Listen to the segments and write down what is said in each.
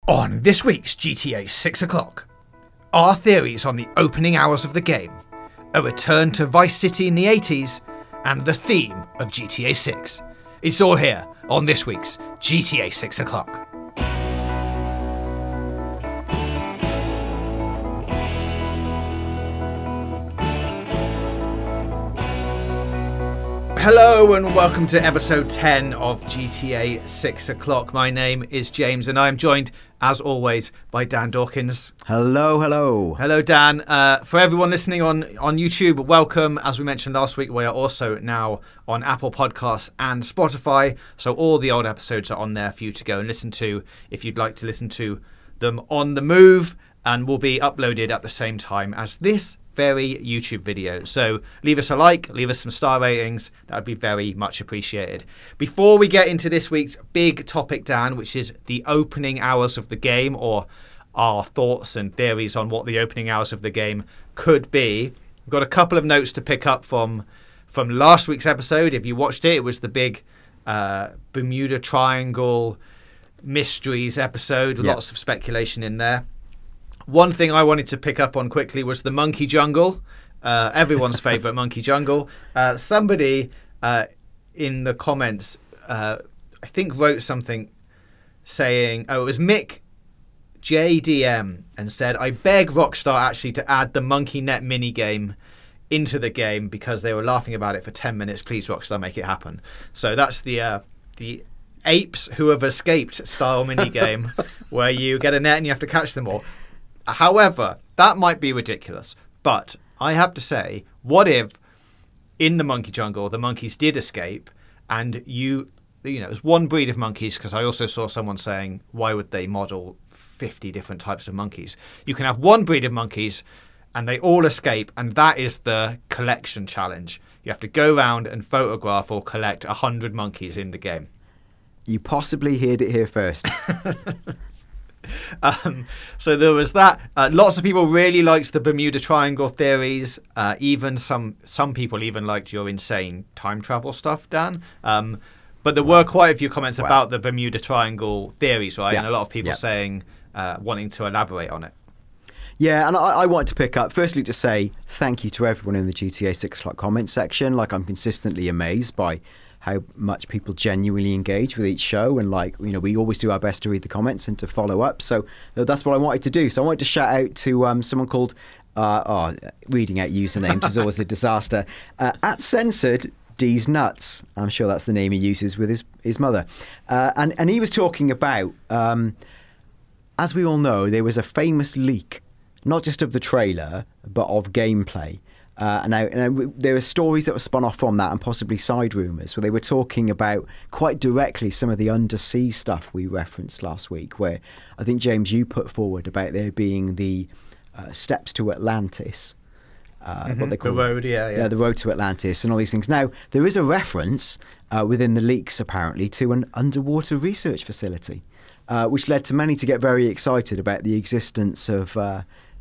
On this week's GTA 6 o'clock, our theories on the opening hours of the game, a return to Vice City in the 80s, and the theme of GTA 6. It's all here on this week's GTA 6 o'clock. Hello and welcome to episode 10 of GTA 6 o'clock. My name is James and I'm joined, as always, by Dan Dawkins. Hello, hello. Hello, Dan. For everyone listening on YouTube, welcome. As we mentioned last week, we are also now on Apple Podcasts and Spotify, so all the old episodes are on there for you to go and listen to if you'd like to listen to them on the move, and will be uploaded at the same time as this very YouTube video. So leave us a like, leave us some star ratings. That would be very much appreciated. Before we get into this week's big topic, Dan, which is the opening hours of the game, or our thoughts and theories on what the opening hours of the game could be, we've got a couple of notes to pick up from last week's episode. If you watched it, it was the big Bermuda Triangle mysteries episode. Yep. Lots of speculation in there. One thing I wanted to pick up on quickly was the monkey jungle, everyone's favourite monkey jungle. Somebody in the comments, I think, wrote something saying, it was Mick JDM, and said, I beg Rockstar actually to add the monkey net minigame into the game because they were laughing about it for 10 minutes. Please, Rockstar, make it happen. So that's the apes who have escaped style minigame where you get a net and you have to catch them all. However, that might be ridiculous, but I have to say, what if in the monkey jungle the monkeys did escape and you know, it was one breed of monkeys, because I also saw someone saying, why would they model 50 different types of monkeys? You can have one breed of monkeys and they all escape, and that is the collection challenge. You have to go around and photograph or collect 100 monkeys in the game. You possibly heard it here first. So there was that. Lots of people really liked the Bermuda Triangle theories. Even some people even liked your insane time travel stuff, Dan. But there were quite a few comments about the Bermuda Triangle theories, right? Yeah. And a lot of people saying, wanting to elaborate on it. Yeah, and I wanted to pick up, firstly, to say thank you to everyone in the GTA 6 o'clock comment section. Like, I'm consistently amazed by how much people genuinely engage with each show, and like, you know, we always do our best to read the comments and to follow up. So that's what I wanted to do. So I wanted to shout out to someone called reading out usernames is always a disaster, at Censored D's Nuts. I'm sure that's the name he uses with his mother, and he was talking about, as we all know, there was a famous leak, not just of the trailer but of gameplay. And there are stories that were spun off from that, and possibly side rumours, where they were talking about quite directly some of the undersea stuff we referenced last week, where I think, James, you put forward about there being the steps to Atlantis. What they call the road, yeah, the road to Atlantis and all these things. Now, there is a reference within the leaks, apparently, to an underwater research facility, which led to many to get very excited about the existence of...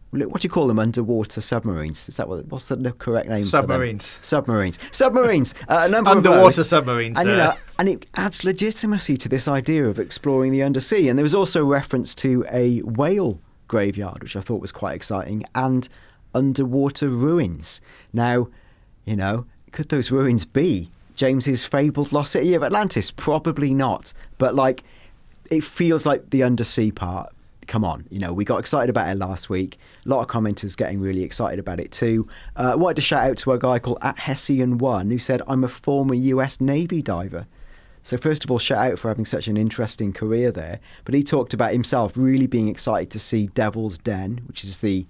what do you call them? Underwater submarines? Is that what's the correct name? Submarines. Submarines. Submarines. A number underwater of those. Submarines. And, you know, and it adds legitimacy to this idea of exploring the undersea. And there was also reference to a whale graveyard, which I thought was quite exciting, and underwater ruins. Now, you know, could those ruins be James's fabled lost city of Atlantis? Probably not. But like, it feels like the undersea part. Come on, you know, we got excited about it last week. A lot of commenters getting really excited about it too. I wanted to shout out to a guy called @Hessian1 who said, I'm a former US Navy diver. So first of all, shout out for having such an interesting career there. But he talked about himself really being excited to see Devil's Den, which is the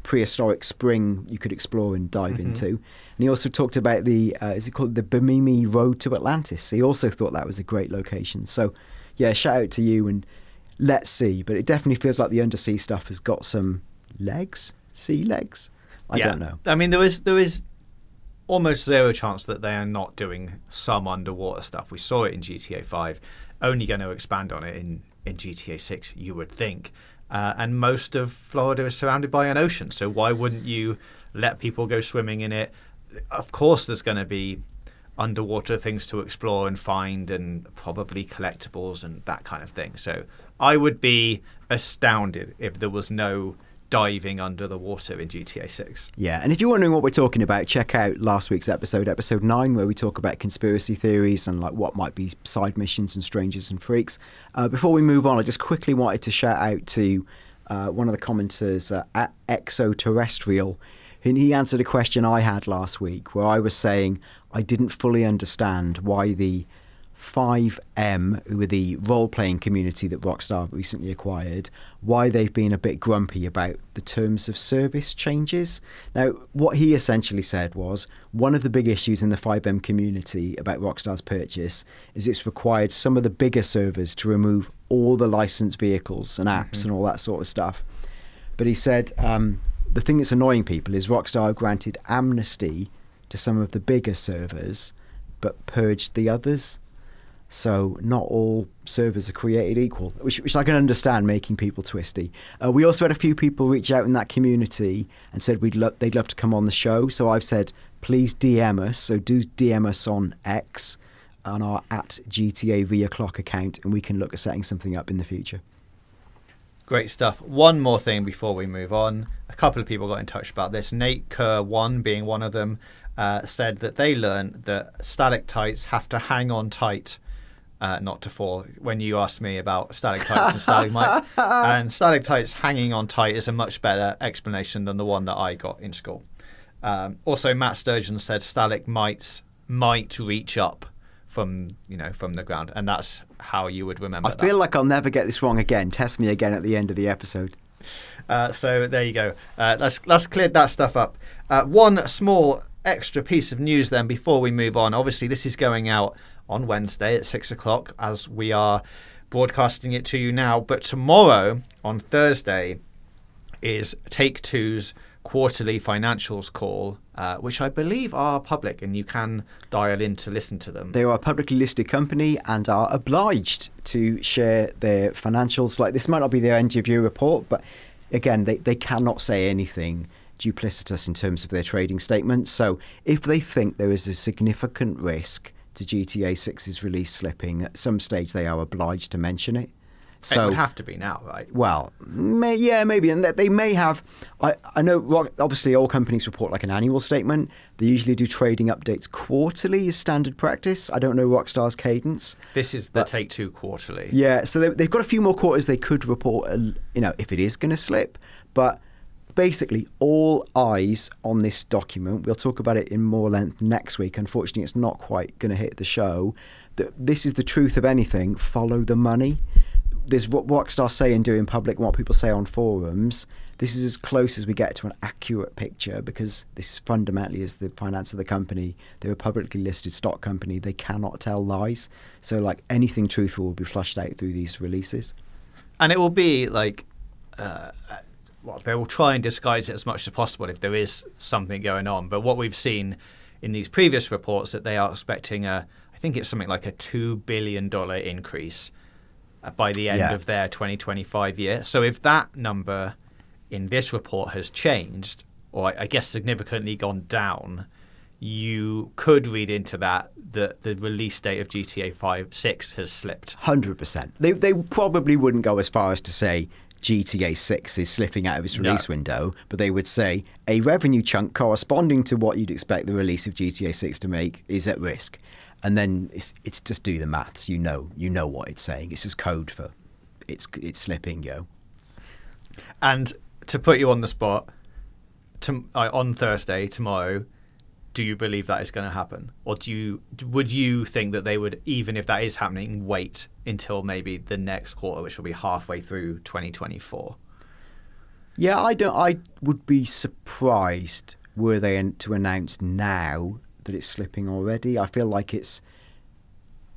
prehistoric spring you could explore and dive into. And he also talked about the, is it called the Bimini Road to Atlantis? He also thought that was a great location. So yeah, shout out to you, and let's see. But it definitely feels like the undersea stuff has got some legs, sea legs. I don't know. I mean, there is almost zero chance that they are not doing some underwater stuff. We saw it in GTA 5, only going to expand on it in GTA 6, you would think. And most of Florida is surrounded by an ocean, so why wouldn't you let people go swimming in it? Of course there's going to be underwater things to explore and find, and probably collectibles and that kind of thing. So I would be astounded if there was no diving under the water in GTA 6. Yeah, and if you're wondering what we're talking about, check out last week's episode 9, where we talk about conspiracy theories and like what might be side missions and strangers and freaks. Before we move on, I just quickly wanted to shout out to one of the commenters at Exoterrestrial. And he answered a question I had last week where I was saying I didn't fully understand why the 5M, who are the role-playing community that Rockstar recently acquired, why they've been a bit grumpy about the terms of service changes. Now, what he essentially said was one of the big issues in the 5M community about Rockstar's purchase is it's required some of the bigger servers to remove all the licensed vehicles and apps and all that sort of stuff. But he said the thing that's annoying people is Rockstar granted amnesty to some of the bigger servers but purged the others. So not all servers are created equal, which I can understand making people twisty. We also had a few people reach out in that community and said they'd love to come on the show. So I've said, please DM us. So do DM us on X, on our @GTA_ViaClock account, and we can look at setting something up in the future. Great stuff. One more thing before we move on. A couple of people got in touch about this. Nate Kerr1 being one of them said that they learned that stalactites have to hang on tight not to fall. When you asked me about stalactites and stalagmites, and stalactites hanging on tight is a much better explanation than the one that I got in school. Also, Matt Sturgeon said stalagmites might reach up from the ground, and that's how you would remember that. I feel like I'll never get this wrong again. Test me again at the end of the episode. So there you go. Let's clear that stuff up. One small extra piece of news then before we move on. Obviously, this is going out on Wednesday at 6 o'clock as we are broadcasting it to you now. But tomorrow, on Thursday, is Take-Two's quarterly financials call, which I believe are public and you can dial in to listen to them. They are a publicly listed company and are obliged to share their financials. Like, this might not be their end of year report, but again, they cannot say anything duplicitous in terms of their trading statements. So if they think there is a significant risk to GTA 6's release slipping, at some stage they are obliged to mention it. So it would have to be now, right? Well, maybe. And that they may have... I know, obviously, all companies report like an annual statement. They usually do trading updates quarterly as standard practice. I don't know Rockstar's cadence. This is the Take-Two quarterly. Yeah, so they've got a few more quarters they could report, if it is going to slip. But basically, all eyes on this document. We'll talk about it in more length next week. Unfortunately, it's not quite going to hit the show. This is the truth of anything. Follow the money. There's what Rockstar say and do in public and what people say on forums. This is as close as we get to an accurate picture because this fundamentally is the finance of the company. They're a publicly listed stock company. They cannot tell lies. So like anything truthful will be flushed out through these releases. And it will be like, they will try and disguise it as much as possible if there is something going on. But what we've seen in these previous reports that they are expecting I think it's something like a $2 billion increase by the end of their 2025 year. So if that number in this report has changed, or I guess significantly gone down, you could read into that the release date of GTA 6 has slipped. 100%. They probably wouldn't go as far as to say GTA 6 is slipping out of its release window, but they would say a revenue chunk corresponding to what you'd expect the release of GTA 6 to make is at risk. And then it's just do the maths. You know what it's saying. It's just code for it's slipping, yo. And to put you on the spot, on Thursday, tomorrow, do you believe that is going to happen? Or would you think that they would, even if that is happening, wait until maybe the next quarter, which will be halfway through 2024? Yeah, I would be surprised were they to announce now that it's slipping already. I feel like it's,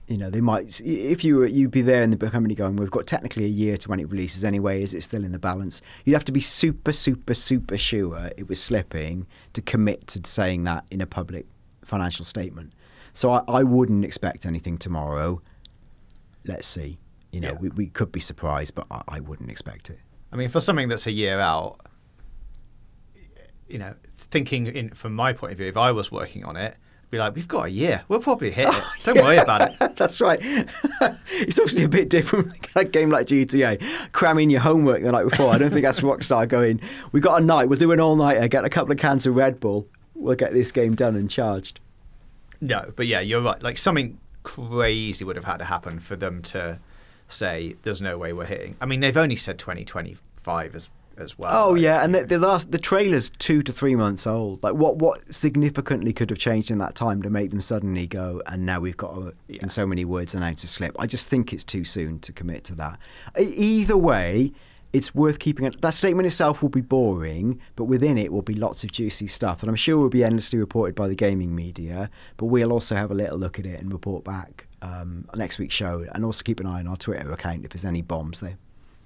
they might, if you'd be there in the company going, we've got technically a year to when it releases anyway, is it still in the balance? You'd have to be super, super, super sure it was slipping to commit to saying that in a public financial statement. So I wouldn't expect anything tomorrow. Let's see. We could be surprised, but I wouldn't expect it. I mean, for something that's a year out, thinking from my point of view, if I was working on it, be like, we've got a year. We'll probably hit it. Don't worry about it. That's right. It's obviously a bit different from a game like GTA. Cramming your homework the night before. I don't think that's Rockstar going, we've got a night, we'll do an all-nighter, get a couple of cans of Red Bull, we'll get this game done and charged. No, but yeah, you're right. Like, something crazy would have had to happen for them to say, there's no way we're hitting. I mean, they've only said 2025 as well. Oh, like, yeah, and the trailer's 2 to 3 months old. Like, what significantly could have changed in that time to make them suddenly go, and now we've got, in so many words, announce a slip? I just think it's too soon to commit to that. Either way, it's worth keeping it. That statement itself will be boring, but within it will be lots of juicy stuff, and I'm sure will be endlessly reported by the gaming media, but we'll also have a little look at it and report back next week's show, and also keep an eye on our Twitter account if there's any bombs there.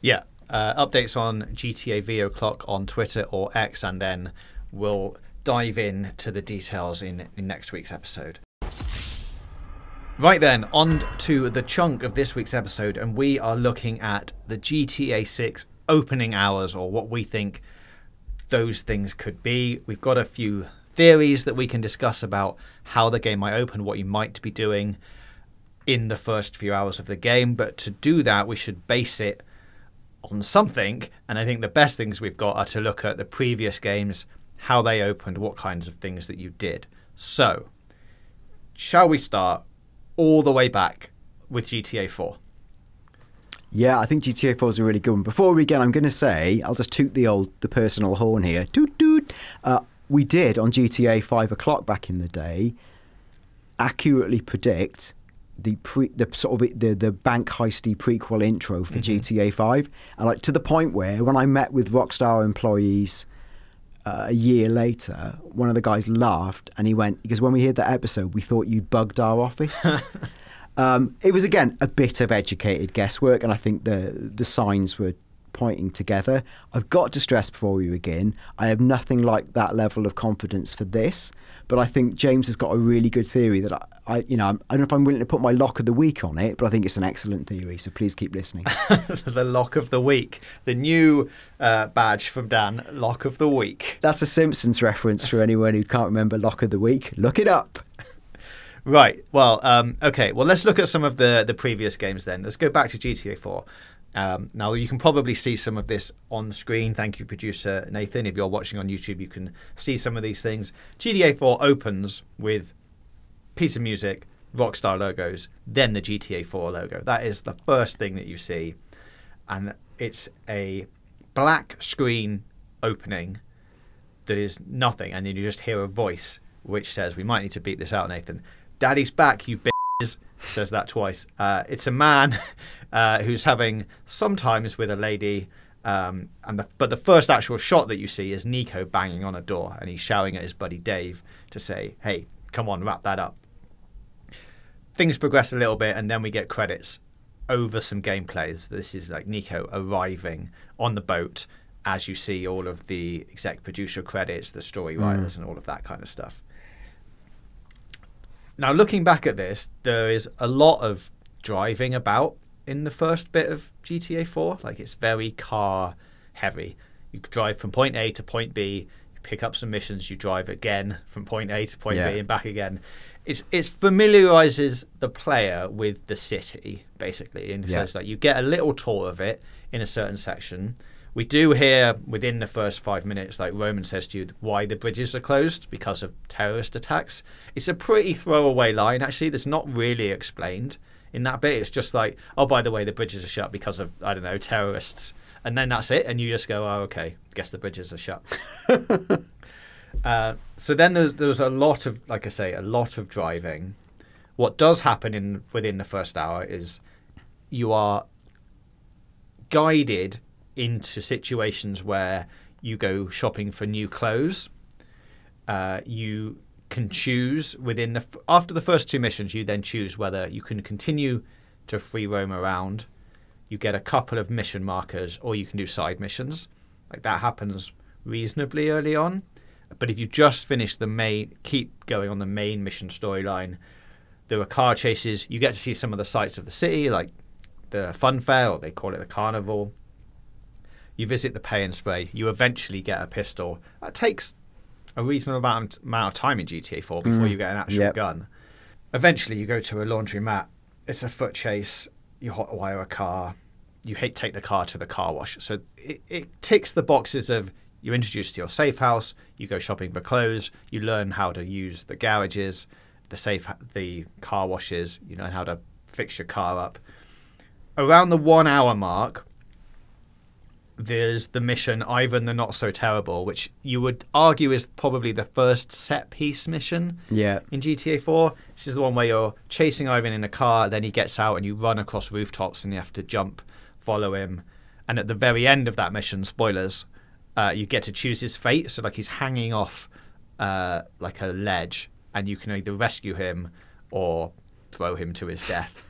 Yeah. Updates on GTA Video Clock on Twitter or X, and then we'll dive in to the details in next week's episode. Right then, on to the chunk of this week's episode, and we are looking at the GTA6 opening hours, or what we think those things could be. We've got a few theories that we can discuss about how the game might open, what you might be doing in the first few hours of the game, but to do that, we should base it on something, and I think the best things we've got are to look at the previous games, how they opened, what kinds of things that you did. So, shall we start all the way back with GTA 4? Yeah, I think GTA 4 is a really good one. Before we begin, I'm going to say, I'll just toot the personal horn here. Toot toot. We did on GTA 5 o'clock back in the day accurately predict the bank heisty prequel intro for GTA 5, and like to the point where when I met with Rockstar employees a year later, one of the guys laughed and he went, because when we heard that episode, we thought you'd bugged our office. It was again a bit of educated guesswork, and I think the signs were pointing together. I've got to stress before we begin, I have nothing like that level of confidence for this, but I think James has got a really good theory that I don't know if I'm willing to put my lock of the week on it, but I think it's an excellent theory, so please keep listening. The lock of the week, the new badge from Dan, lock of the week. That's a Simpsons reference for anyone who can't remember lock of the week. Look it up. Right, well, okay, well, let's look at some of the previous games then. Let's go back to GTA 4. Now, you can probably see some of this on screen. Thank you, producer Nathan. If you're watching on YouTube, you can see some of these things. GTA 4 opens with piece of music, Rockstar logos, then the GTA 4 logo. That is the first thing that you see. And it's a black screen opening that is nothing. And then you just hear a voice which says, we might need to beat this out, Nathan. Daddy's back, you bitches. Says that twice. It's a man who's having sometimes with a lady, but the first actual shot that you see is Nico banging on a door, and he's shouting at his buddy Dave to say, hey, come on, wrap that up. Things progress a little bit, and then we get credits over some gameplays. This is like Nico arriving on the boat as you see all of the exec producer credits, the story writers, and all of that kind of stuff. Now, looking back at this, there is a lot of driving about in the first bit of GTA 4. Like, it's very car heavy. You drive from point A to point B, you pick up some missions, you drive again from point A to point B and back again. It familiarizes the player with the city, basically, in the sense that you get a little tour of it in a certain section. We do hear within the first 5 minutes, like Roman says to you, why the bridges are closed, because of terrorist attacks. It's a pretty throwaway line, actually, that's not really explained in that bit. It's just like, oh, by the way, the bridges are shut because of, I don't know, terrorists. And then that's it, and you just go, oh, okay, guess the bridges are shut. So then there's a lot of, like I say, a lot of driving. What does happen within the first hour is you are guided into situations where you go shopping for new clothes. You can choose after the first two missions, you then choose whether you can continue to free roam around. You get a couple of mission markers, or you can do side missions. Like, that happens reasonably early on. But if you just finish keep going on the main mission storyline, there are car chases. You get to see some of the sights of the city, like the fun fair, or they call it the carnival. You visit the pay and spray. You eventually get a pistol. That takes a reasonable amount of time in GTA 4 before you get an actual gun. Eventually, you go to a laundromat. It's a foot chase. You hotwire a car. You take the car to the car wash. So it ticks the boxes of you're introduced to your safe house. You go shopping for clothes. You learn how to use the garages, the car washes. You learn how to fix your car up. Around the 1 hour mark, there's the mission Ivan the Not So Terrible, which you would argue is probably the first set piece mission in GTA 4. This is the one where you're chasing Ivan in a car, then he gets out and you run across rooftops and you have to jump, follow him. And at the very end of that mission, spoilers, you get to choose his fate. So like he's hanging off like a ledge and you can either rescue him or throw him to his death.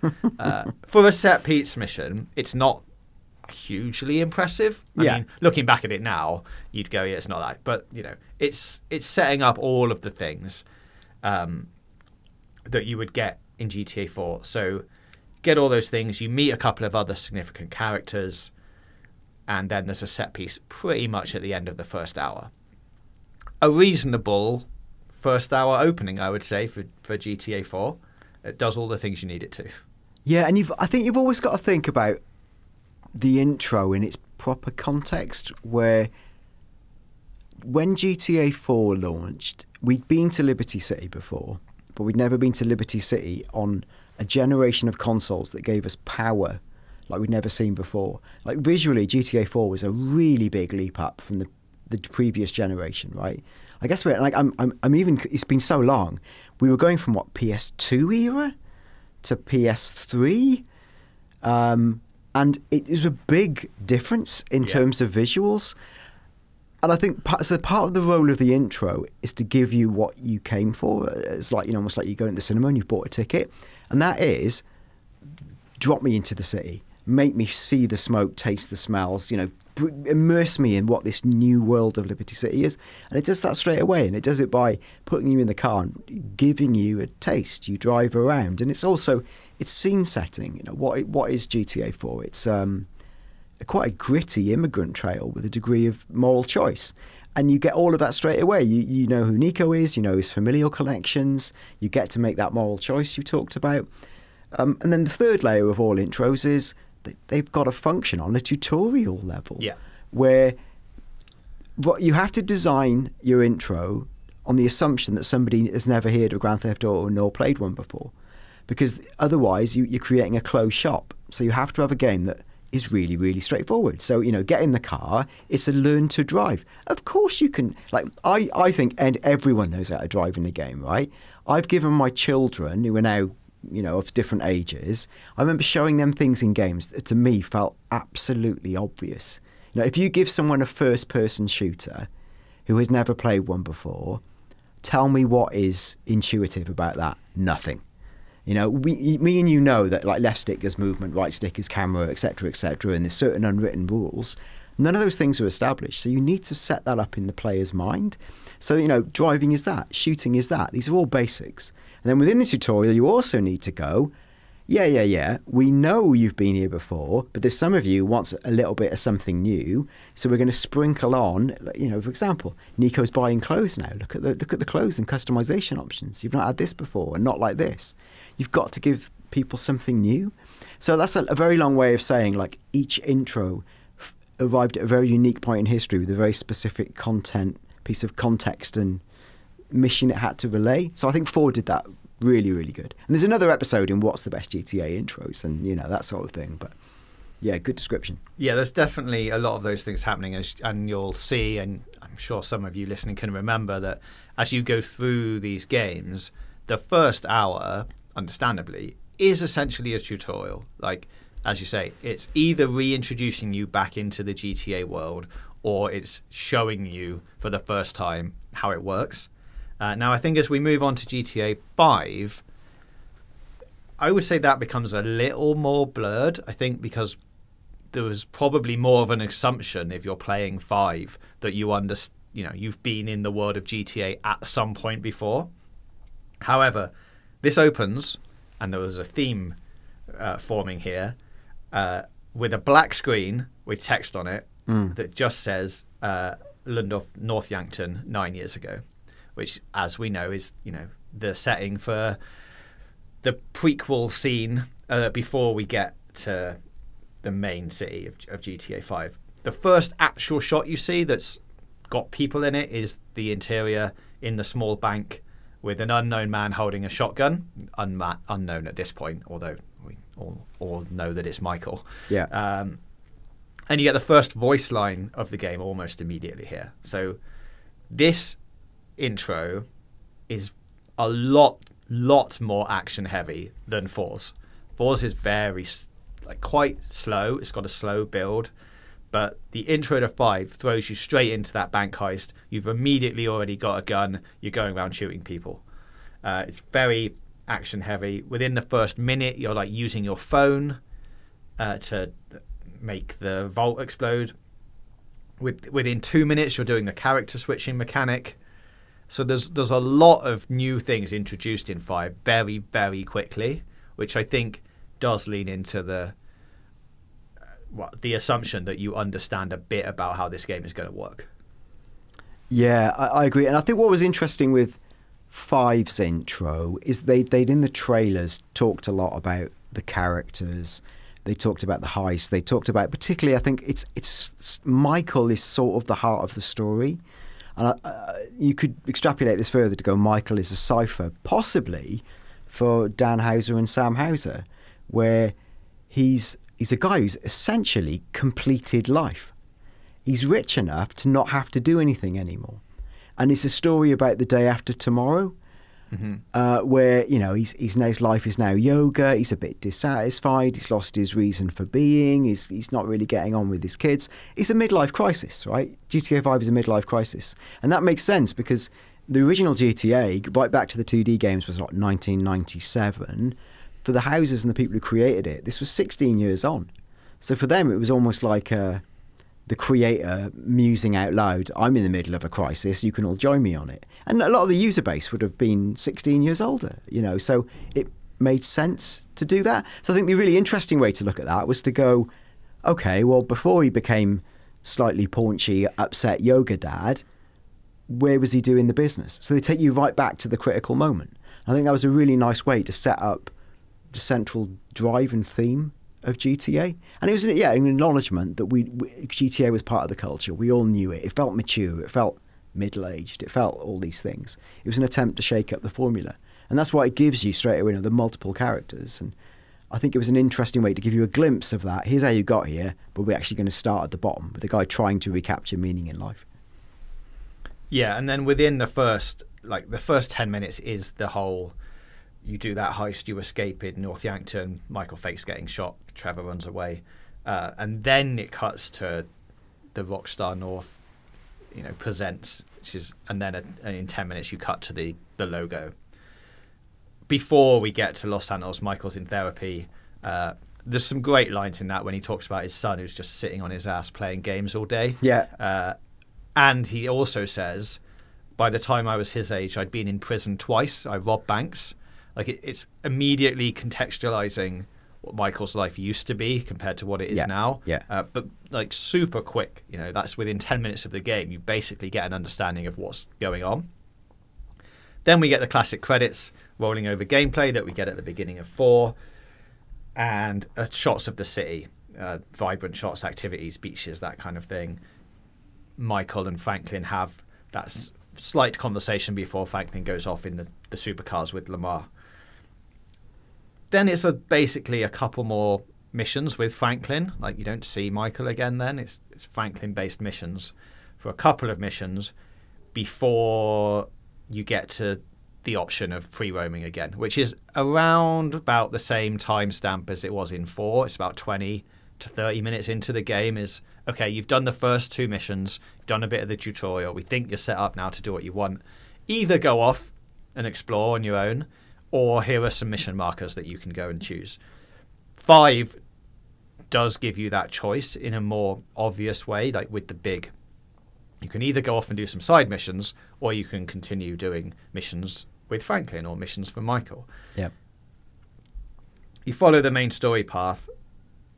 For a set piece mission, it's not hugely impressive. I mean, looking back at it now, you'd go, yeah, it's not that. But, you know, it's setting up all of the things that you would get in GTA 4. So get all those things. You meet a couple of other significant characters. And then there's a set piece pretty much at the end of the first hour. A reasonable first hour opening, I would say, for GTA 4. It does all the things you need it to. Yeah, and I think you've always got to think about the intro in its proper context, where when GTA 4 launched, we'd been to Liberty City before, but we'd never been to Liberty City on a generation of consoles that gave us power like we'd never seen before. Like visually, GTA 4 was a really big leap up from the previous generation, right? I guess I'm even. It's been so long. We were going from what, PS2 era to PS3, and it was a big difference in terms of visuals. And I think part of the role of the intro is to give you what you came for. It's like, you know, almost like you go into the cinema and you've bought a ticket, and that is drop me into the city. Make me see the smoke, taste the smells, you know, immerse me in what this new world of Liberty City is. And it does that straight away. And it does it by putting you in the car and giving you a taste. You drive around. And it's also, it's scene setting. You know, what is GTA 4? It's quite a gritty immigrant trail with a degree of moral choice. And you get all of that straight away. You know who Nico is. You know his familial connections. You get to make that moral choice you talked about. And then the third layer of all intros is they've got to function on a tutorial level, where you have to design your intro on the assumption that somebody has never heard of Grand Theft Auto nor played one before, because otherwise you're creating a closed shop. So you have to have a game that is really, really straightforward. So, you know, get in the car, it's a learn to drive. Of course you can, like, I think, and everyone knows how to drive in the game, right? I've given my children, who are now, you know, of different ages, I remember showing them things in games that to me felt absolutely obvious. You know, if you give someone a first-person shooter who has never played one before, tell me what is intuitive about that. Nothing. You know, me and you know that, like, left stick is movement, right stick is camera, etc., and there's certain unwritten rules. None of those things are established, so you need to set that up in the player's mind. So, you know, driving is that, shooting is that. These are all basics. And then within the tutorial, you also need to go, we know you've been here before, but there's some of you who wants a little bit of something new, so we're going to sprinkle on, you know, for example, Nico's buying clothes now. Look at the clothes and customization options. You've not had this before, and not like this. You've got to give people something new. So that's a very long way of saying, like, each intro arrived at a very unique point in history with a very specific content, piece of context and mission it had to relay. So I think 4 did that really, really good. And there's another episode in what's the best GTA intros and, you know, that sort of thing. But yeah, good description. Yeah, there's definitely a lot of those things happening, and you'll see, and I'm sure some of you listening can remember, that as you go through these games, the first hour, understandably, is essentially a tutorial. Like, as you say, it's either reintroducing you back into the GTA world, or it's showing you for the first time how it works. Now, I think as we move on to GTA 5, I would say that becomes a little more blurred, I think, because there was probably more of an assumption if you're playing 5 that you've been in the world of GTA at some point before. However, this opens, and there was a theme forming here, with a black screen with text on it that just says Lundorf, North Yankton, 9 years ago. which, as we know, is the setting for the prequel scene before we get to the main city of GTA 5. The first actual shot you see that's got people in it is the interior in the small bank with an unknown man holding a shotgun. Unknown at this point, although we all know that it's Michael. Yeah. And you get the first voice line of the game almost immediately here. So this intro is a lot more action heavy than 4's. 4's is very quite slow. It's got a slow build, but the intro to 5 throws you straight into that bank heist. You've immediately already got a gun. You're going around shooting people. It's very action heavy. Within the first minute, you're like using your phone to make the vault explode. Within 2 minutes, you're doing the character switching mechanic. So there's a lot of new things introduced in 5 very, very quickly, which I think does lean into the assumption that you understand a bit about how this game is going to work. Yeah, I agree. And I think what was interesting with 5's intro is they'd in the trailers talked a lot about the characters. They talked about the heist. They talked about, particularly, I think it's Michael is sort of the heart of the story. And you could extrapolate this further to go, Michael is a cipher, possibly for Dan Houser and Sam Houser, where he's a guy who's essentially completed life. He's rich enough to not have to do anything anymore. And it's a story about the day after tomorrow, where, his life is now yoga. He's a bit dissatisfied. He's lost his reason for being. He's not really getting on with his kids. It's a midlife crisis, right? GTA 5 is a midlife crisis. And that makes sense because the original GTA, right back to the 2D games, was 1997. For the Housers and the people who created it, this was 16 years on. So for them, it was almost like the creator musing out loud, I'm in the middle of a crisis, you can all join me on it. And a lot of the user base would have been 16 years older, so it made sense to do that. So I think the really interesting way to look at that was to go, okay, well, before he became slightly paunchy, upset yoga dad, where was he doing the business? So they take you right back to the critical moment. I think that was a really nice way to set up the central drive and theme of GTA. And it was an acknowledgement that GTA was part of the culture. We all knew it. It felt mature. It felt middle-aged. It felt all these things. It was an attempt to shake up the formula. And that's why it gives you straight away the multiple characters. And I think it was an interesting way to give you a glimpse of that. Here's how you got here, but we're actually going to start at the bottom with the guy trying to recapture meaning in life. Yeah, and then within the first 10 minutes is the whole, you do that heist, you escape in North Yankton, Michael fakes getting shot, Trevor runs away, and then it cuts to the Rockstar North, presents, and then in 10 minutes you cut to the logo. Before we get to Los Santos, Michael's in therapy. There's some great lines in that when he talks about his son who's just sitting on his ass playing games all day. Yeah. And he also says, by the time I was his age, I'd been in prison twice. I robbed banks. It's immediately contextualizing what Michael's life used to be compared to what it is now. Yeah. But super quick. That's within 10 minutes of the game. You basically get an understanding of what's going on. Then we get the classic credits rolling over gameplay that we get at the beginning of 4, and shots of the city, vibrant shots, activities, beaches, that kind of thing. Michael and Franklin have that slight conversation before Franklin goes off in the supercars with Lamar. Then it's basically a couple more missions with Franklin. You don't see Michael again then. It's Franklin-based missions for a couple of missions before you get to the option of free roaming again, which is around about the same timestamp as it was in 4. It's about 20 to 30 minutes into the game. Is okay, you've done the first 2 missions, you've done a bit of the tutorial, we think you're set up now to do what you want. Either go off and explore on your own, or here are some mission markers that you can go and choose. 5 does give you that choice in a more obvious way, with the big, you can either go off and do some side missions, or you can continue doing missions with Franklin or missions for Michael. Yeah. You follow the main story path,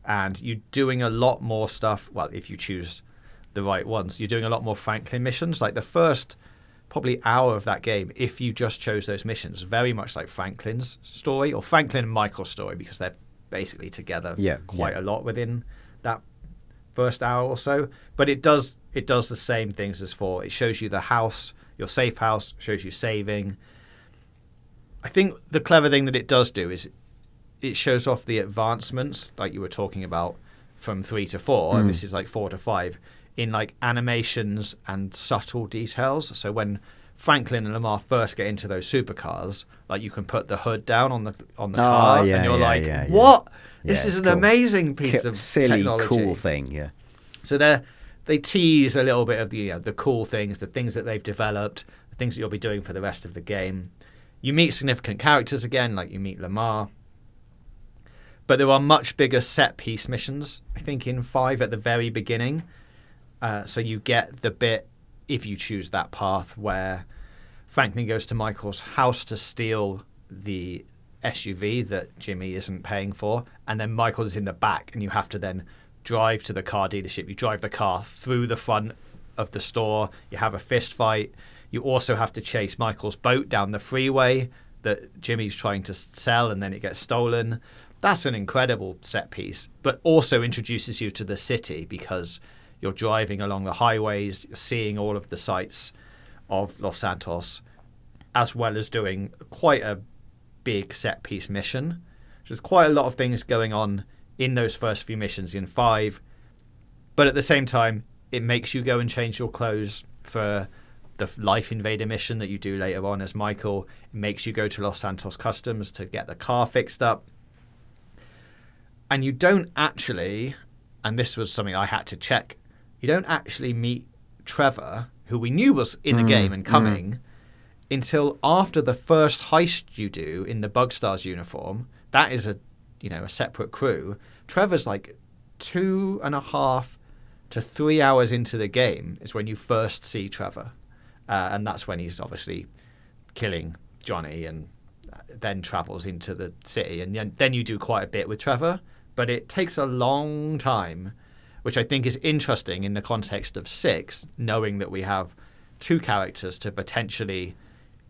and you're doing a lot more stuff. Well, if you choose the right ones, you're doing a lot more Franklin missions. The first probably hour of that game if you just chose those missions. Very much like Franklin's story, or Franklin and Michael's story, because they're basically together quite a lot within that first hour or so. But it does the same things as 4. It shows you the house, your safe house, shows you saving. I think the clever thing that it does do is it shows off the advancements, like you were talking about, from 3 to 4, and this is like 4 to 5, in like animations and subtle details. So when Franklin and Lamar first get into those supercars, like you can put the hood down on the car, and you're what? This is an amazing piece of silly, technology. cool thing, yeah. So they tease a little bit of the cool things, the things that they've developed, the things that you'll be doing for the rest of the game. You meet significant characters again, like you meet Lamar. But there are much bigger set-piece missions, I think, in 5 at the very beginning. So you get the bit, if you choose that path, where Franklin goes to Michael's house to steal the SUV that Jimmy isn't paying for, and then Michael is in the back, and you have to then drive to the car dealership. You drive the car through the front of the store. You have a fist fight. You also have to chase Michael's boat down the freeway that Jimmy's trying to sell, and then it gets stolen. That's an incredible set piece, but also introduces you to the city, because you're driving along the highways, you're seeing all of the sights of Los Santos, as well as doing quite a big set piece mission. There's quite a lot of things going on in those first few missions in 5, but at the same time, it makes you go and change your clothes for the Life Invader mission that you do later on as Michael. It makes you go to Los Santos Customs to get the car fixed up. And you don't actually, and this was something I had to check, you don't actually meet Trevor, who we knew was in the game and coming, until after the first heist you do in the Bugstars uniform. That is a separate crew. Trevor's like 2.5 to 3 hours into the game is when you first see Trevor. And that's when he's obviously killing Johnny and then travels into the city. And then you do quite a bit with Trevor. But it takes a long time, which I think is interesting in the context of 6, knowing that we have 2 characters to potentially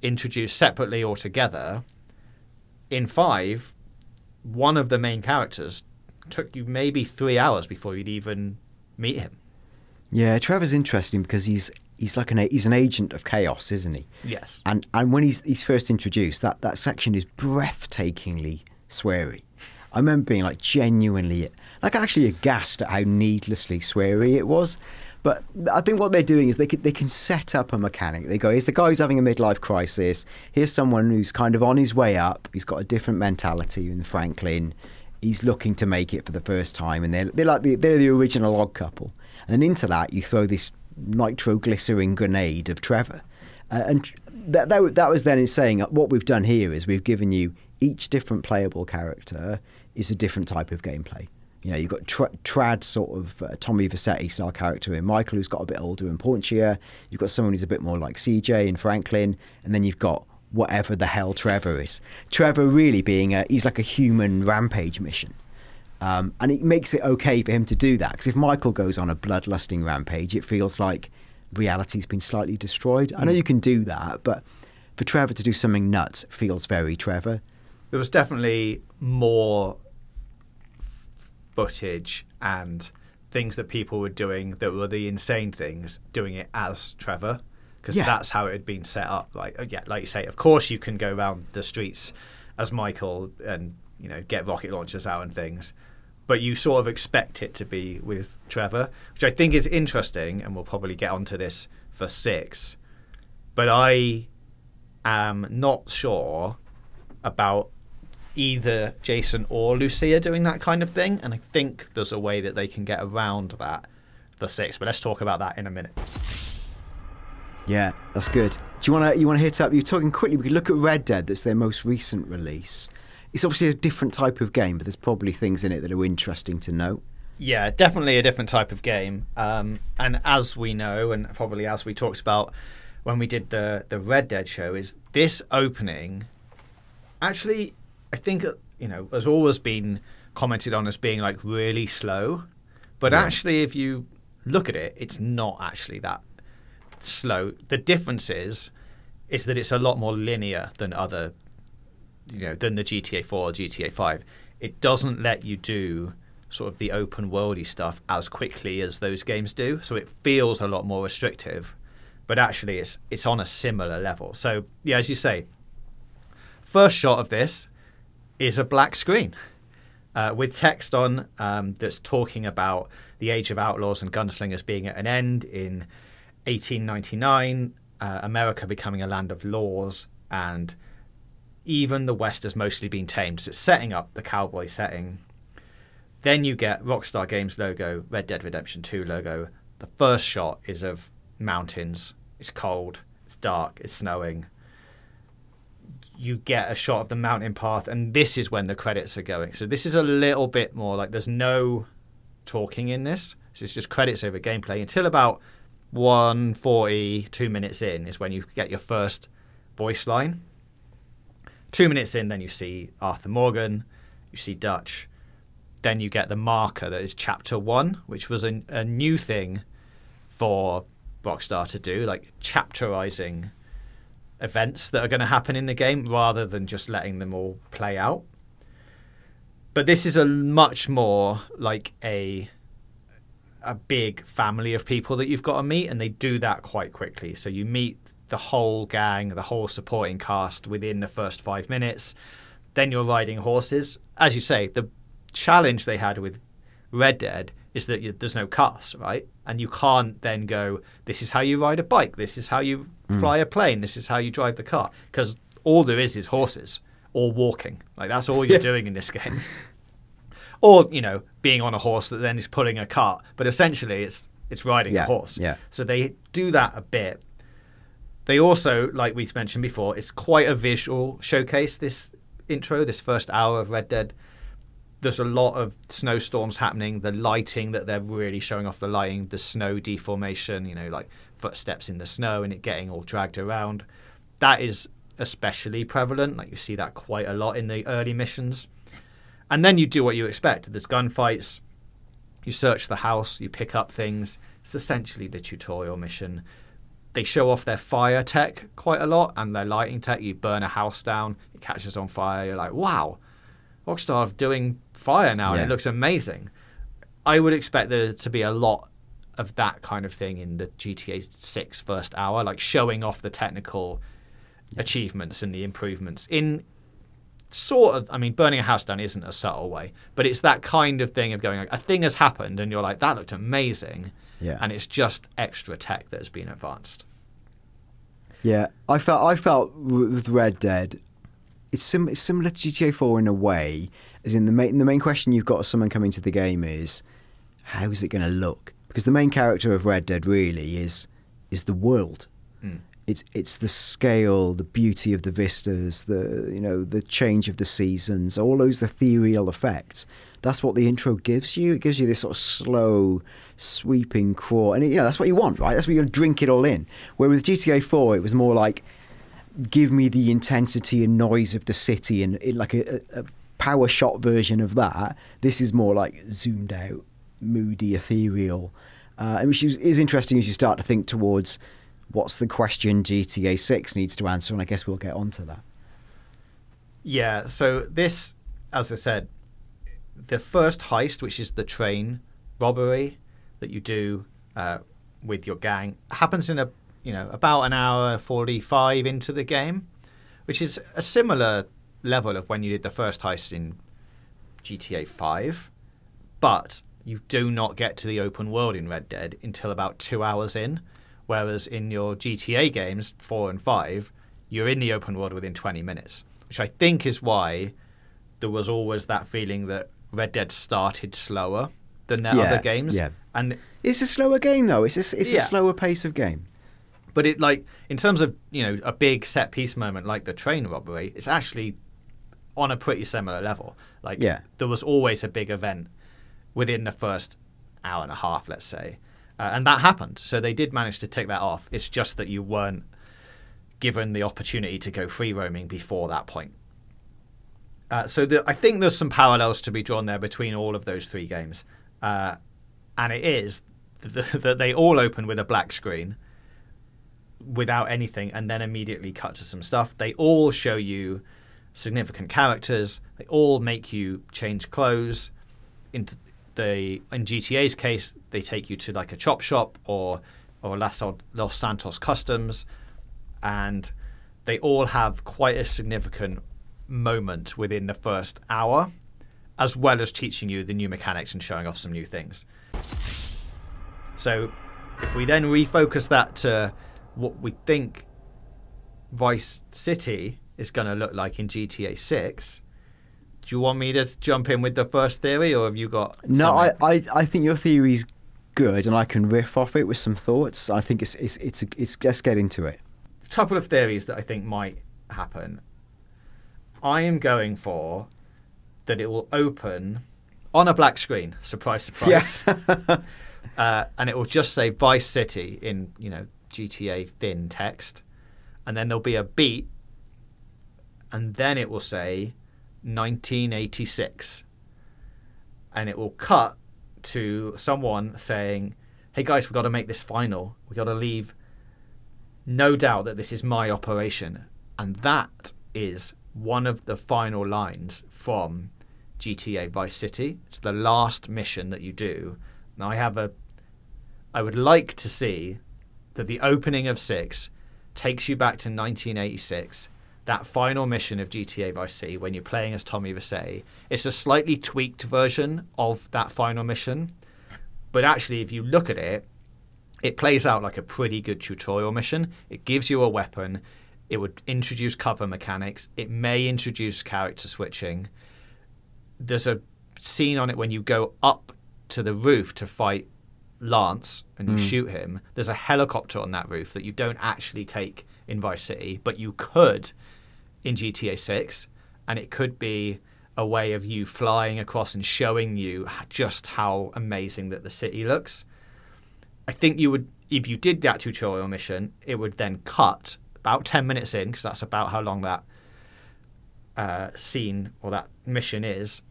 introduce separately or together. In 5, one of the main characters took you maybe 3 hours before you'd even meet him. Yeah, Trevor's interesting because he's like he's an agent of chaos, isn't he? Yes. And when he's first introduced, that section is breathtakingly sweary. I remember being like genuinely, like actually aghast at how needlessly sweary it was. But I think what they're doing is they can set up a mechanic. They go, here's the guy who's having a midlife crisis. Here's someone who's kind of on his way up. He's got a different mentality than Franklin. He's looking to make it for the first time, and they're the original odd couple. And then into that, you throw this nitroglycerin grenade of Trevor, and that was then saying what we've done here is we've given you each different playable character is a different type of gameplay. You've got trad sort of Tommy Vercetti style character in Michael, who's got a bit older and paunchier. You've got someone who's a bit more like CJ and Franklin, and then you've got whatever the hell Trevor is. Trevor really being he's like a human rampage mission. And it makes it okay for him to do that, because if Michael goes on a bloodlusting rampage, it feels like reality's been slightly destroyed. I know you can do that, but for Trevor to do something nuts feels very Trevor. There was definitely more footage and things that people were doing that were the insane things, doing it as Trevor, because that's how it had been set up. Like you say, of course you can go around the streets as Michael and get rocket launchers out and things, but you sort of expect it to be with Trevor, which I think is interesting, and we'll probably get onto this for 6. But I am not sure about either Jason or Lucia doing that kind of thing, and I think there's a way that they can get around that for 6, but let's talk about that in a minute. Yeah, that's good. Do you want to hit up, you're talking quickly, we could look at Red Dead, that's their most recent release. It's obviously a different type of game, but there's probably things in it that are interesting to note. Yeah, definitely a different type of game. And as we know, and probably as we talked about when we did the Red Dead show, is this opening actually, I think, has always been commented on as being like really slow. But actually, if you look at it, it's not actually that slow. The difference is that it's a lot more linear than other, than the GTA 4 or GTA 5. It doesn't let you do sort of the open worldy stuff as quickly as those games do, so it feels a lot more restrictive. But actually, it's on a similar level. So yeah, as you say, first shot of this is a black screen with text on that's talking about the age of outlaws and gunslingers being at an end in 1899, America becoming a land of laws, and even the West has mostly been tamed. So it's setting up the cowboy setting. Then you get Rockstar Games logo, Red Dead Redemption 2 logo. The first shot is of mountains. It's cold, it's dark, it's snowing. You get a shot of the mountain path, and this is when the credits are going. So this is a little bit more like there's no talking in this. So it's just credits over gameplay until about 1:40, 2 minutes in is when you get your first voice line. 2 minutes in, then you see Arthur Morgan, you see Dutch. Then you get the marker that is Chapter 1, which was a new thing for Rockstar to do, like chapterizing events that are going to happen in the game rather than just letting them all play out. But this is a much more like a big family of people that you've got to meet, and they do that quite quickly. So you meet the whole gang, the whole supporting cast within the first 5 minutes. Then you're riding horses. As you say, the challenge they had with Red Dead is that there's no cars, right? And you can't then go, this is how you ride a bike, this is how you fly a plane, this is how you drive the car, because all there is horses or walking. Like that's all you're doing in this game. Or, being on a horse that then is pulling a cart, but essentially it's riding a horse. Yeah. So they do that a bit. They also, like we mentioned before, it's quite a visual showcase, this intro, this first hour of Red Dead. There's a lot of snowstorms happening, the lighting that they're really showing off, the lighting, the snow deformation, like footsteps in the snow and it getting all dragged around. That is especially prevalent. Like you see that quite a lot in the early missions. And then you do what you expect. There's gunfights, you search the house, you pick up things. It's essentially the tutorial mission. They show off their fire tech quite a lot and their lighting tech. You burn a house down, it catches on fire. You're like, wow, Rockstar are doing fire now and it looks amazing. I would expect there to be a lot of that kind of thing in the GTA 6 first hour, like showing off the technical achievements and the improvements in sort of, burning a house down isn't a subtle way, but it's that kind of thing of going like, a thing has happened and you're like, that looked amazing. Yeah. And it's just extra tech that has been advanced. Yeah, I felt with Red Dead, it's similar to GTA 4 in a way, as in the main question you've got as someone coming to the game is, how is it going to look? Because the main character of Red Dead really is the world. It's the scale, the beauty of the vistas, the change of the seasons, all those ethereal effects. That's what the intro gives you. It gives you this sort of slow, sweeping crawl, and that's what you want, right? That's what you're going to drink it all in. Where with GTA 4, it was more like, give me the intensity and noise of the city, and like a power shot version of that. This is more like zoomed out, moody, ethereal, which is interesting as you start to think towards what's the question GTA 6 needs to answer, and I guess we'll get onto that. Yeah, so this, as I said, the first heist, which is the train robbery that you do with your gang, happens in about an hour 45 into the game, which is a similar level of when you did the first heist in GTA 5, but you do not get to the open world in Red Dead until about 2 hours in, whereas in your GTA games 4 and 5, you're in the open world within 20 minutes, which I think is why there was always that feeling that Red Dead started slower than their other games. Yeah. And it's a slower game though. It's a slower pace of game. But it, like, in terms of, a big set piece moment like the train robbery, it's actually on a pretty similar level. Like, there was always a big event within the first hour and a half, let's say. And that happened. So they did manage to tick that off. It's just that you weren't given the opportunity to go free roaming before that point. So I think there's some parallels to be drawn there between all of those three games. And it is that they all open with a black screen. without anything, and then immediately cut to some stuff. They all show you significant characters. They all make you change clothes. In GTA's case, they take you to like a chop shop or Los Santos Customs, and they all have quite a significant moment within the first hour, as well as teaching you the new mechanics and showing off some new things. So if we then refocus that to what we think Vice City is going to look like in GTA 6, do you want me to jump in with the first theory, or have you got No, I think your theory's good, and I can riff off it with some thoughts. I think it's let's get into it. A couple of theories that I think might happen. I am going for that it will open on a black screen. Surprise, surprise. Yeah. And it will just say Vice City in, GTA thin text, and then there'll be a beat, and then it will say 1986, and it will cut to someone saying, hey guys, we've got to make this final. We've got to leave no doubt that this is my operation. And that is one of the final lines from GTA Vice City. It's the last mission that you do. Now I would like to see that the opening of 6 takes you back to 1986, that final mission of GTA Vice City when you're playing as Tommy Vercetti. It's a slightly tweaked version of that final mission, but actually if you look at it, it plays out like a pretty good tutorial mission. It gives you a weapon. It would introduce cover mechanics. It may introduce character switching. There's a scene on it when you go up to the roof to fight Lance and you shoot him. There's a helicopter on that roof that you don't actually take in Vice City, but you could in GTA 6, and it could be a way of you flying across and showing you just how amazing that the city looks. I think you would, if you did that tutorial mission, it would then cut about 10 minutes in, because that's about how long that scene or that mission is.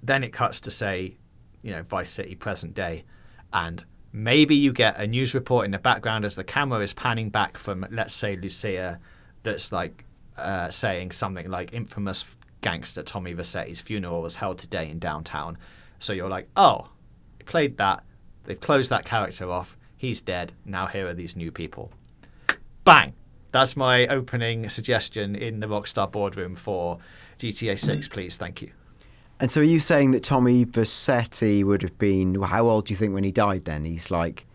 Then it cuts to say, Vice City present day. And maybe you get a news report in the background as the camera is panning back from, let's say, Lucia, that's like saying something like infamous gangster Tommy Vercetti's funeral was held today in downtown. So you're like, oh, they played that. They've closed that character off. He's dead. Now here are these new people. Bang! That's my opening suggestion in the Rockstar boardroom for GTA 6, please. Thank you. And so are you saying that Tommy Vercetti would have been, how old do you think when he died then? He's like,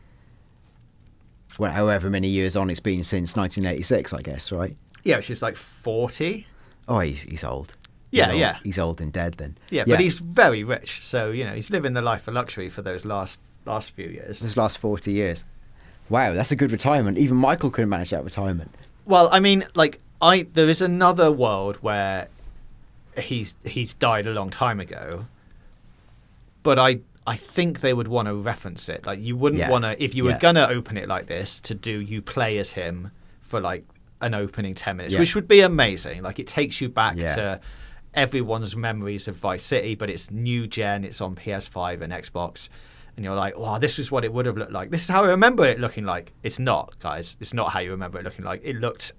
well, however many years on it's been since 1986, I guess, right? Yeah, which is like 40. Oh, he's old. Yeah. He's old and dead then. Yeah, but he's very rich. So, he's living the life of luxury for those last few years. Those last 40 years. Wow, that's a good retirement. Even Michael couldn't manage that retirement. Well, I mean, there is another world where he's died a long time ago, but I think they would want to reference it. Like, you wouldn't want to, if you were gonna open it like this, to do you play as him for like an opening 10 minutes, which would be amazing. Like, it takes you back to everyone's memories of Vice City, but it's new gen, it's on PS5 and Xbox, and you're like, wow, this is what it would have looked like. This is how I remember it looking like. It's not, guys. It's not how you remember it looking like. It looked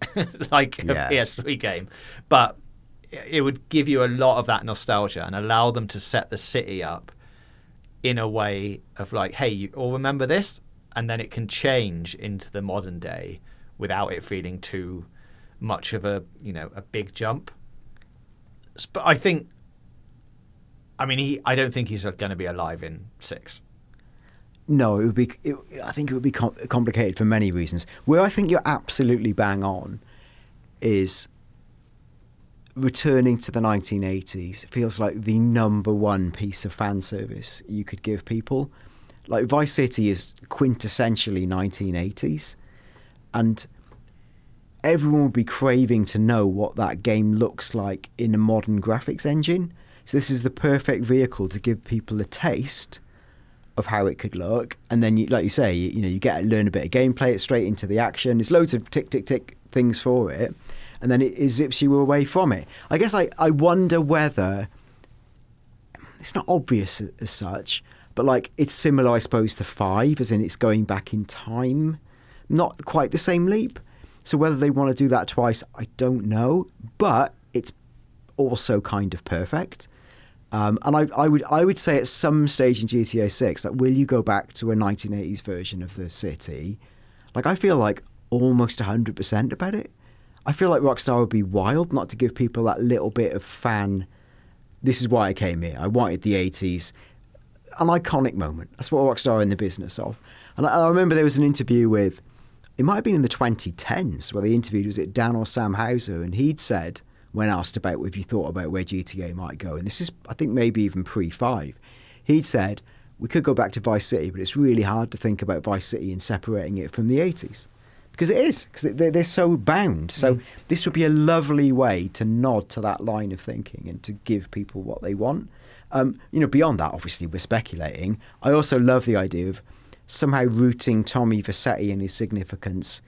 like a PS3 game, but it would give you a lot of that nostalgia and allow them to set the city up in a way of like, hey, you all remember this? And then it can change into the modern day without it feeling too much of a big jump. But I don't think he's going to be alive in 6. No, I think it would be complicated for many reasons. Where I think you're absolutely bang on is returning to the 1980s. Feels like the #1 piece of fan service you could give people. Like, Vice City is quintessentially 1980s, and everyone would be craving to know what that game looks like in a modern graphics engine. So this is the perfect vehicle to give people a taste of how it could look, and then like you say, you learn a bit of gameplay, it's straight into the action. There's loads of tick tick tick things for it, and then it zips you away from it. I guess I wonder whether it's not obvious as such, but like, it's similar, I suppose, to 5, as in it's going back in time. not quite the same leap. So whether they want to do that twice, I don't know. But it's also kind of perfect. And I would say at some stage in GTA 6, like, will you go back to a 1980s version of the city? Like, I feel like almost 100% about it. I feel like Rockstar would be wild not to give people that little bit of fan. This is why I came here. I wanted the 80s. An iconic moment. That's what Rockstar are in the business of. And I remember there was an interview with, it might have been in the 2010s, where they interviewed, was it Dan or Sam Houser? And he'd said, when asked about if you thought about where GTA might go, and this is, I think, maybe even pre-5, he'd said, we could go back to Vice City, but it's really hard to think about Vice City and separating it from the 80s. Because it is, because they're so bound. So this would be a lovely way to nod to that line of thinking and to give people what they want. Beyond that, obviously, we're speculating. I also love the idea of somehow rooting Tommy Vercetti and his significance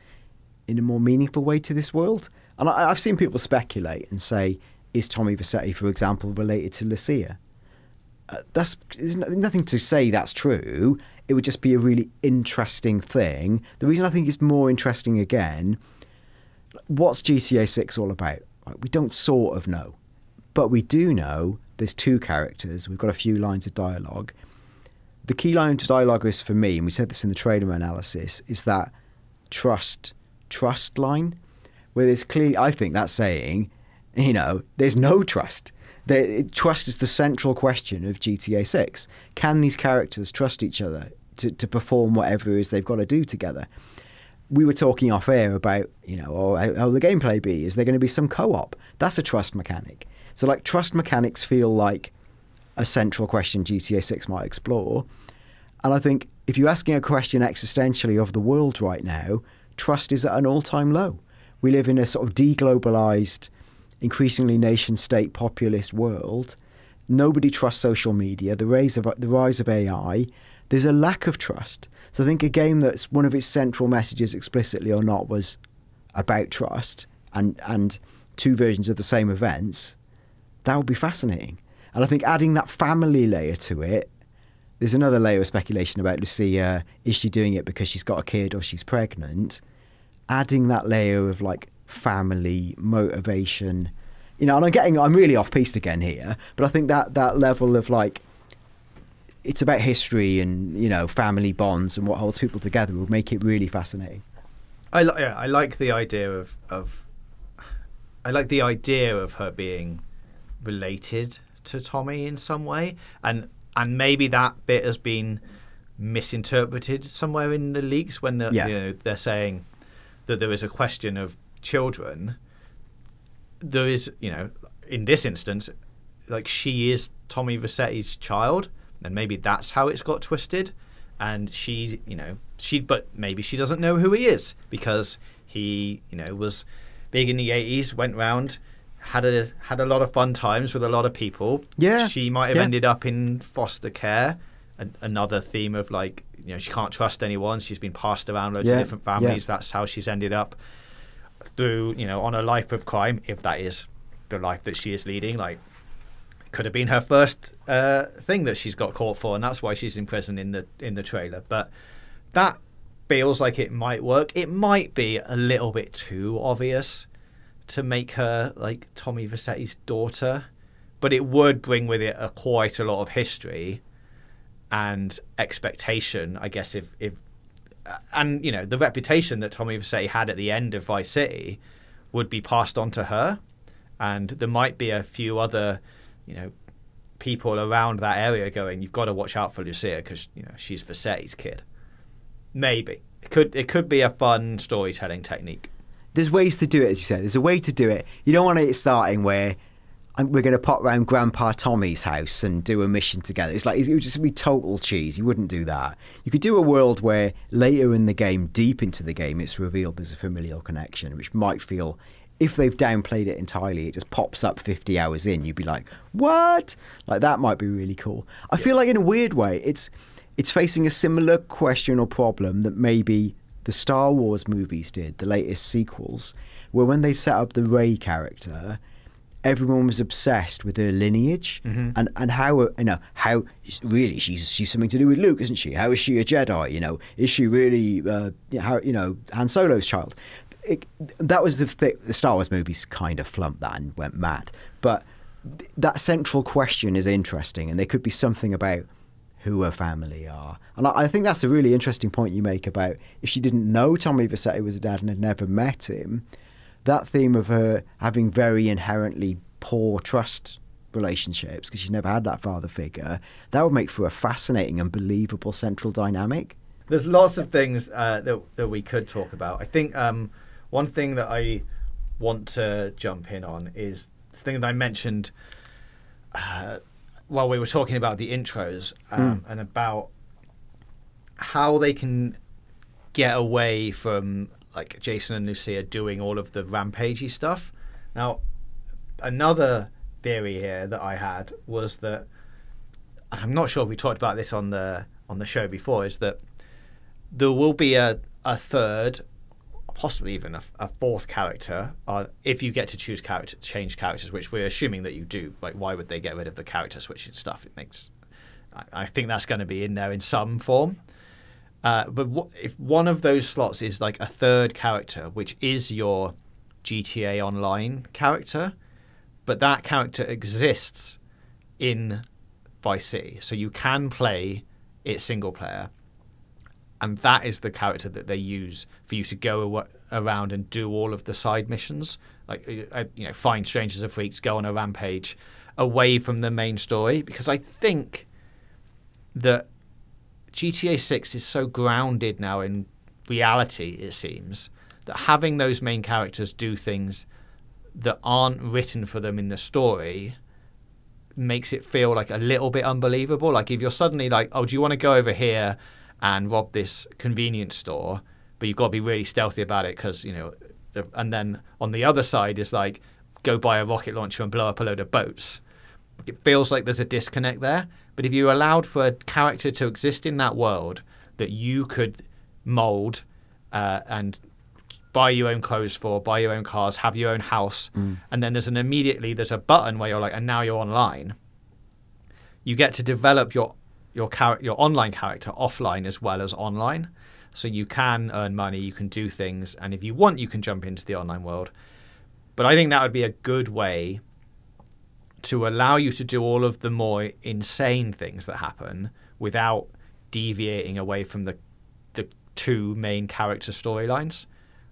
in a more meaningful way to this world. And I've seen people speculate and say, is Tommy Vercetti, for example, related to Lucia? There's nothing to say that's true. It would just be a really interesting thing. The reason I think it's more interesting again, what's GTA 6 all about? We don't sort of know. But we do know there's two characters. We've got a few lines of dialogue. The key line of dialogue is, for me, and we said this in the trailer analysis, is that trust line, where there's clearly, I think that's saying, there's no trust. Trust is the central question of GTA 6. Can these characters trust each other to perform whatever it is they've got to do together? We were talking off air about, how the gameplay be. Is there going to be some co-op? That's a trust mechanic. So, like, trust mechanics feel like a central question GTA 6 might explore. And I think if you're asking a question existentially of the world right now, trust is at an all-time low. We live in a sort of deglobalized, increasingly nation-state populist world. Nobody trusts social media. The rise of AI. There's a lack of trust. So I think a game that's one of its central messages, explicitly or not, was about trust and two versions of the same events, that would be fascinating. And I think adding that family layer to it, there's another layer of speculation about Lucia. Is she doing it because she's got a kid or she's pregnant? Adding that layer of, like, family motivation, and I'm really off piste again here, but I think that level of, like, it's about history and family bonds and what holds people together will make it really fascinating. I like the idea of her being related to Tommy in some way, and maybe that bit has been misinterpreted somewhere in the leaks when they're saying that there is a question of children. There is, in this instance, like, she is Tommy Vercetti's child, and maybe that's how it's got twisted. And but maybe she doesn't know who he is because he, was big in the 80s, went round, had a lot of fun times with a lot of people. Yeah, she might have ended up in foster care. Another theme of, like, she can't trust anyone. She's been passed around loads of different families. That's how she's ended up through, on a life of crime, if that is the life that she is leading. Like, could have been her first thing that she's got caught for, and that's why she's in prison in the trailer. But that feels like it might work. It might be a little bit too obvious to make her, like, Tommy Vercetti's daughter, but it would bring with it quite a lot of history and expectation, I guess, if the reputation that Tommy Vercetti had at the end of Vice City would be passed on to her, and there might be a few other, people around that area going, you've got to watch out for Lucia because she's Vercetti's kid. Maybe it could be a fun storytelling technique. There's ways to do it, as you said. There's a way to do it. You don't want it starting where we're going to pop round Grandpa Tommy's house and do a mission together. It's like, it would just be total cheese. You wouldn't do that. You could do a world where later in the game, deep into the game, it's revealed there's a familial connection, which might feel, if they've downplayed it entirely, it just pops up 50 hours in. You'd be like, what? Like, that might be really cool. I feel like, in a weird way, it's facing a similar question or problem that maybe the Star Wars movies did, the latest sequels, where when they set up the Rey character, everyone was obsessed with her lineage and how how really she's something to do with Luke, isn't she? How is she a Jedi? Is she really Han Solo's child? That was the Star Wars movies kind of flumped that and went mad. But that central question is interesting, and there could be something about who her family are. And I think that's a really interesting point you make about if she didn't know Tommy Vercetti was a dad and had never met him, that theme of her having very inherently poor trust relationships because she's never had that father figure, that would make for a fascinating and believable central dynamic. There's lots of things that we could talk about. I think one thing that I want to jump in on is the thing that I mentioned while we were talking about the intros and about how they can get away from like Jason and Lucia doing all of the rampagey stuff. Now, another theory here that I had was that, and I'm not sure if we talked about this on the show before, is that there will be a third, possibly even a fourth character, if you get to change characters, which we're assuming that you do. Like, why would they get rid of the character switching stuff? I think that's going to be in there in some form. But if one of those slots is like a third character, which is your GTA Online character, but that character exists in Vice City, so you can play it single player, and that is the character that they use for you to go around and do all of the side missions, like find strangers and freaks, go on a rampage away from the main story. Because I think that GTA 6 is so grounded now in reality, it seems, that having those main characters do things that aren't written for them in the story makes it feel like a little bit unbelievable. Like if you're suddenly like, oh, do you want to go over here and rob this convenience store, but you've got to be really stealthy about it because, and then on the other side is like, go buy a rocket launcher and blow up a load of boats. It feels like there's a disconnect there. But if you allowed for a character to exist in that world that you could mold and buy your own clothes for, buy your own cars, have your own house, and then there's a button where you're like, and now you're online. You get to develop your online character offline as well as online, so you can earn money, you can do things, and if you want, you can jump into the online world. But I think that would be a good way to allow you to do all of the more insane things that happen without deviating away from the two main character storylines.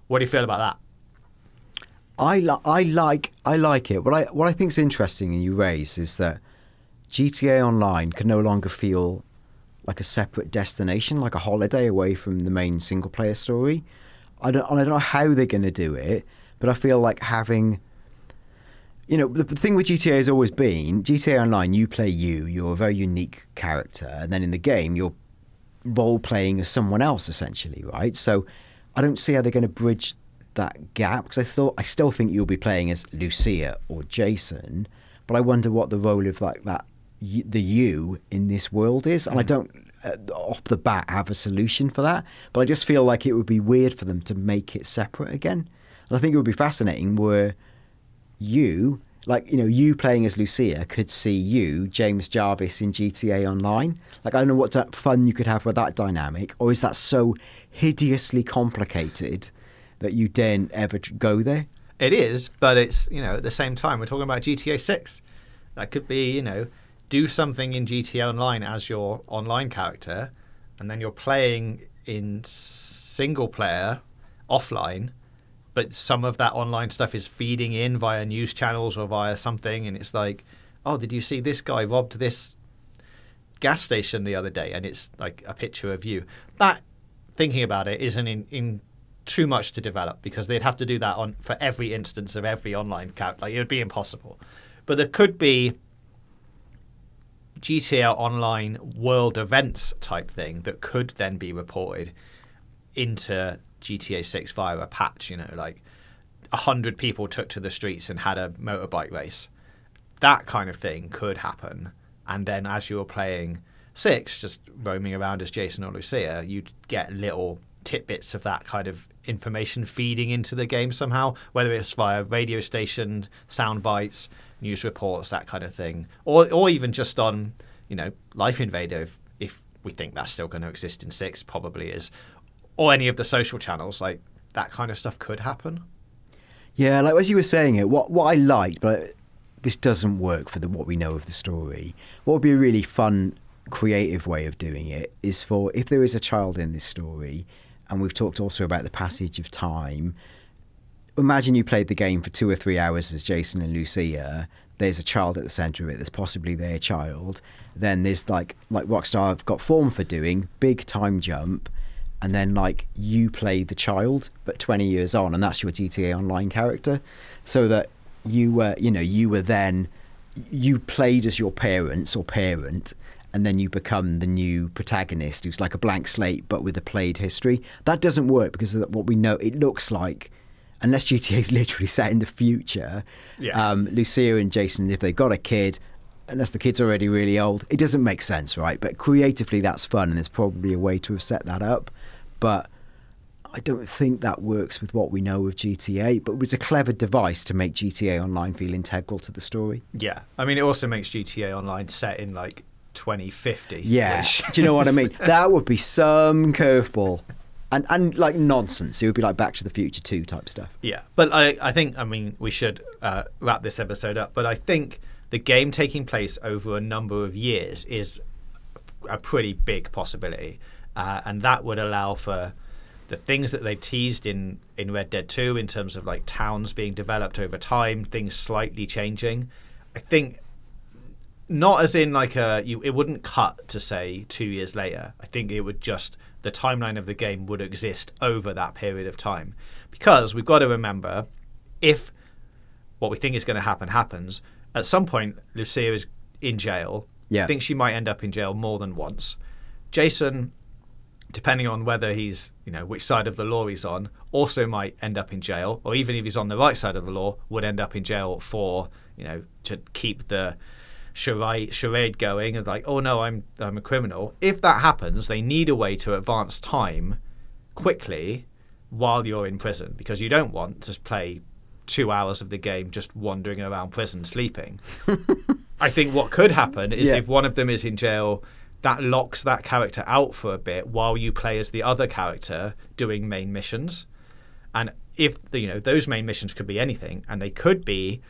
What do you feel about that? I like it. What I think is interesting and you raise is that GTA Online can no longer feel like a separate destination, like a holiday away from the main single player story. I don't know how they're going to do it, but I feel like having, the thing with GTA has always been GTA Online. You play you're a very unique character, and then in the game you're role playing as someone else essentially, right? So I don't see how they're going to bridge that gap, because I still think you'll be playing as Lucia or Jason, but I wonder what the role of the you in this world is, and I don't off the bat have a solution for that, but I just feel like it would be weird for them to make it separate again. And I think it would be fascinating where you playing as Lucia could see you, James Jarvis, in GTA Online. Like, I don't know what fun you could have with that dynamic, or is that so hideously complicated that you daren't ever go there? It is, but it's, at the same time, we're talking about GTA 6. That could be, do something in GTA Online as your online character, and then you're playing in single player offline, but some of that online stuff is feeding in via news channels or via something, and it's like, oh, did you see this guy robbed this gas station the other day? And it's like a picture of you. That, thinking about it, isn't in too much to develop, because they'd have to do that for every instance of every online character. Like, it would be impossible. But there could be GTA Online world events type thing that could then be reported into GTA 6 via a patch, like 100 people took to the streets and had a motorbike race. That kind of thing could happen. And then as you were playing 6, just roaming around as Jason or Lucia, you'd get little tidbits of that kind of information feeding into the game somehow, whether it's via radio station, sound bites, news reports, that kind of thing, or even just on, Life Invader, if we think that's still going to exist in 6, probably is, or any of the social channels, like that kind of stuff could happen. Yeah, like as you were saying it, what I liked, but this doesn't work for what we know of the story. What would be a really fun, creative way of doing it is for, if there is a child in this story, and we've talked also about the passage of time, imagine you played the game for 2 or 3 hours as Jason and Lucia. There's a child at the centre of it. There's possibly their child. Then there's like Rockstar have got form for doing, big time jump, and then like you play the child, but 20 years on, and that's your GTA Online character, so that you were then, you played as your parents or parent, and then you become the new protagonist who's like a blank slate but with a played history. That doesn't work because of what we know. It looks like, unless GTA is literally set in the future, Lucia and Jason, if they've got a kid, unless the kid's already really old, it doesn't make sense, right? But creatively that's fun, and there's probably a way to have set that up. But I don't think that works with what we know of GTA, but it was a clever device to make GTA Online feel integral to the story. Yeah, I mean, it also makes GTA Online set in like 2050. Yeah, do you know what I mean? That would be some curveball. And like nonsense. It would be like Back to the Future 2 type stuff. Yeah, but I think, we should wrap this episode up, but I think the game taking place over a number of years is a pretty big possibility. And that would allow for the things that they've teased in Red Dead 2 in terms of like towns being developed over time, things slightly changing. I think not as in like it wouldn't cut to say 2 years later. I think it would just, the timeline of the game would exist over that period of time. Because we've got to remember, if what we think is going to happen happens, at some point Lucia is in jail. Yeah. I think she might end up in jail more than once. Jason, depending on whether he's, which side of the law he's on, also might end up in jail, or even if he's on the right side of the law, would end up in jail for, to keep the charade going and like, oh no, I'm a criminal. If that happens, they need a way to advance time quickly while you're in prison, because you don't want to play 2 hours of the game just wandering around prison sleeping. I think what could happen is if one of them is in jail, that locks that character out for a bit while you play as the other character doing main missions. And if those main missions could be anything, and they could be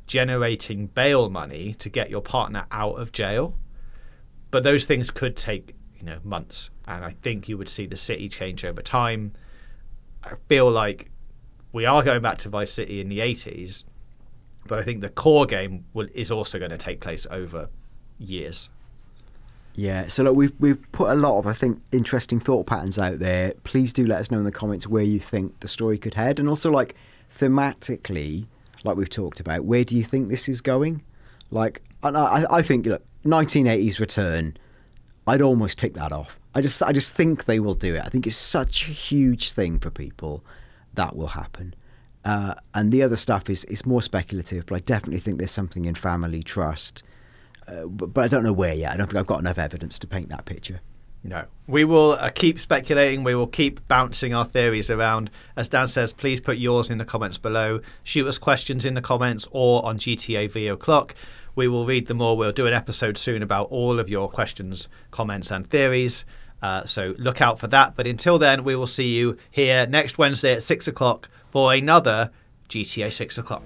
generating bail money to get your partner out of jail, but those things could take months, and I think you would see the city change over time. I feel like we are going back to Vice City in the 80s, but I think the core game is also going to take place over years. Yeah, so look, we've put a lot of, I think, interesting thought patterns out there. Please do let us know in the comments where you think the story could head, and also like thematically, like we've talked about, where do you think this is going? Like, I think 1980s return, I'd almost tick that off. I just think they will do it. I think it's such a huge thing for people that will happen. And the other stuff is more speculative, but I definitely think there's something in family trust. But I don't know where yet. I don't think I've got enough evidence to paint that picture. No. We will keep speculating. We will keep bouncing our theories around. As Dan says, please put yours in the comments below. Shoot us questions in the comments or on GTA Video Clock. We will read them all. We'll do an episode soon about all of your questions, comments and theories. So look out for that. But until then, we will see you here next Wednesday at 6 o'clock for another GTA 6 o'clock.